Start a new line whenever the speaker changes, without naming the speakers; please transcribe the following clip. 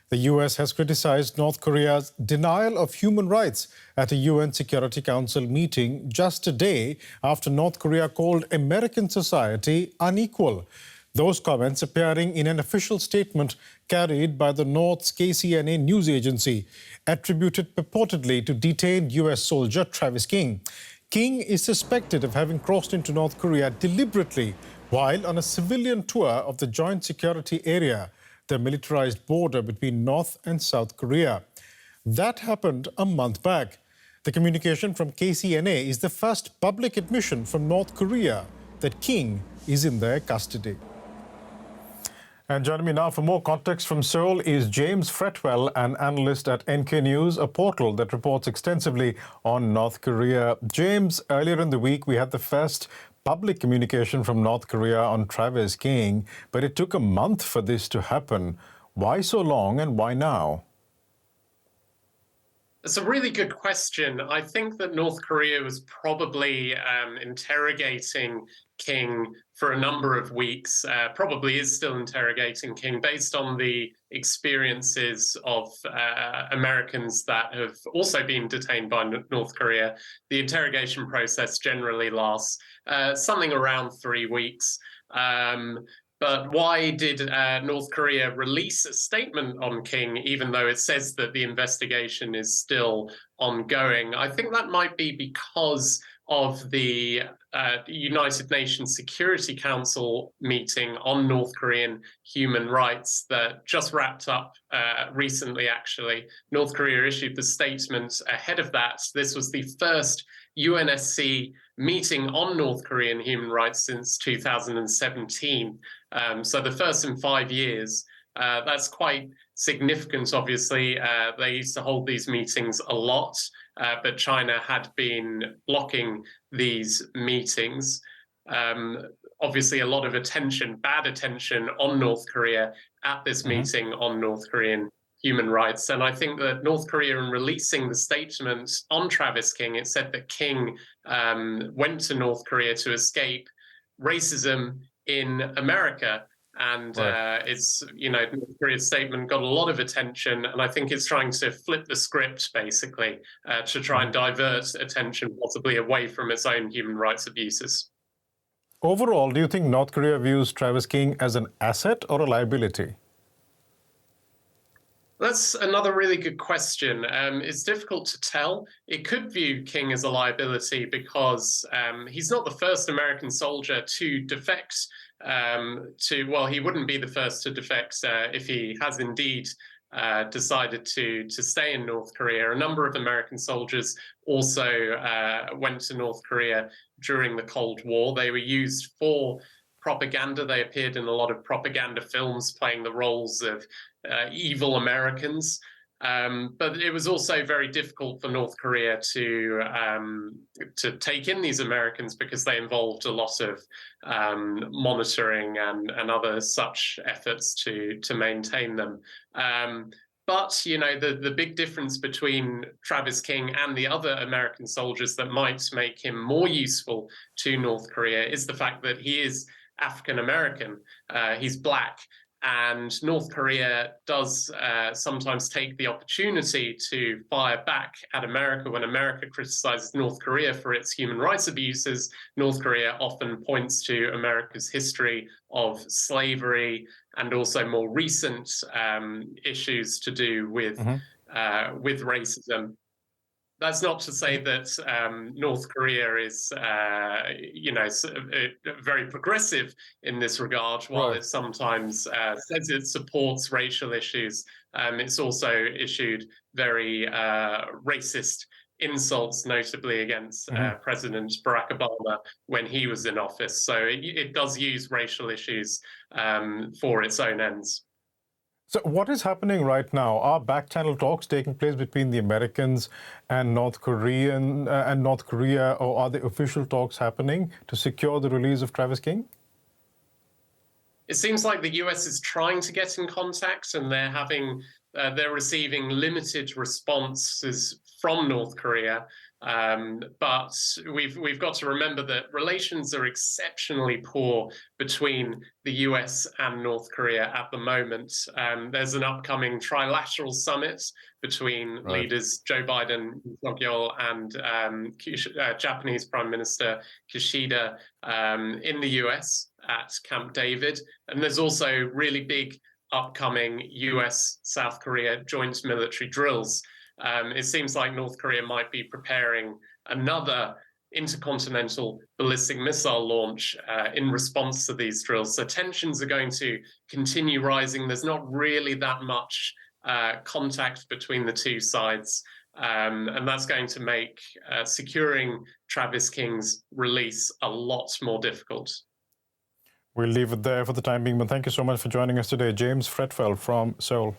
The US has criticized North Korea's denial of human rights at a UN Security Council meeting just a day after North Korea called American society unequal. Those comments appearing in an official statement carried by the North's KCNA news agency, attributed purportedly to detained US soldier Travis King. King is suspected of having crossed into North Korea deliberately while on a civilian tour of the Joint Security Area, the militarized border between North and South Korea. That happened a month back. The communication from KCNA is the first public admission from North Korea that King is in their custody. And joining me now for more context from Seoul is James Fretwell, an analyst at NK News, a portal that reports extensively on North Korea. James, earlier in the week, we had the first public communication from North Korea on Travis King, but it took a month for this to happen. Why so long and why now?
It's a really good question. I think that North Korea was probably interrogating King for a number of weeks, probably is still interrogating King based on the experiences of Americans that have also been detained by North Korea. The interrogation process generally lasts something around 3 weeks. But why did North Korea release a statement on King, even though it says that the investigation is still ongoing? I think that might be because of the United Nations Security Council meeting on North Korean human rights that just wrapped up recently, actually. North Korea issued the statement ahead of that. This was the first UNSC meeting on North Korean human rights since 2017. So the first in 5 years. That's quite significant, obviously. They used to hold these meetings a lot, but China had been blocking these meetings. Obviously, a lot of attention, bad attention on North Korea at this meeting on North Korean human rights. And I think that North Korea, in releasing the statement on Travis King, it said that King went to North Korea to escape racism in America. And it's, North Korea's statement got a lot of attention, and I think it's trying to flip the script, basically, to try and divert attention possibly away from its own human rights abuses.
Overall, do you think North Korea views Travis King as an asset or a liability?
That's another really good question. It's difficult to tell. It could view King as a liability because he's not the first American soldier to defect he wouldn't be the first to defect if he has indeed decided to stay in North Korea. A number of American soldiers also went to North Korea during the Cold War. They were used for propaganda. They appeared in a lot of propaganda films playing the roles of evil Americans. But it was also very difficult for North Korea to take in these Americans because they involved a lot of monitoring and other such efforts to maintain them. But, the big difference between Travis King and the other American soldiers that might make him more useful to North Korea is the fact that he is African American. He's Black. And North Korea does sometimes take the opportunity to fire back at America. When America criticizes North Korea for its human rights abuses, North Korea often points to America's history of slavery and also more recent issues to do with racism. That's not to say that North Korea is, very progressive in this regard. While it sometimes says it supports racial issues, it's also issued very racist insults, notably against President Barack Obama when he was in office. So it does use racial issues for its own ends.
So what is happening right now? Are back-channel talks taking place between the Americans and North Korea, or are the official talks happening to secure the release of Travis King?
It seems like the US is trying to get in contact, and they're receiving limited responses from North Korea. But we've got to remember that relations are exceptionally poor between the US and North Korea at the moment. There's an upcoming trilateral summit between leaders Joe Biden, Yoon Suk-yeol, and Japanese Prime Minister Kishida in the US at Camp David. And there's also really big upcoming US-South Korea joint military drills. It seems like North Korea might be preparing another intercontinental ballistic missile launch in response to these drills. So tensions are going to continue rising. There's not really that much contact between the two sides. And that's going to make securing Travis King's release a lot more difficult.
We'll leave it there for the time being, but thank you so much for joining us today. James Fretfeld from Seoul.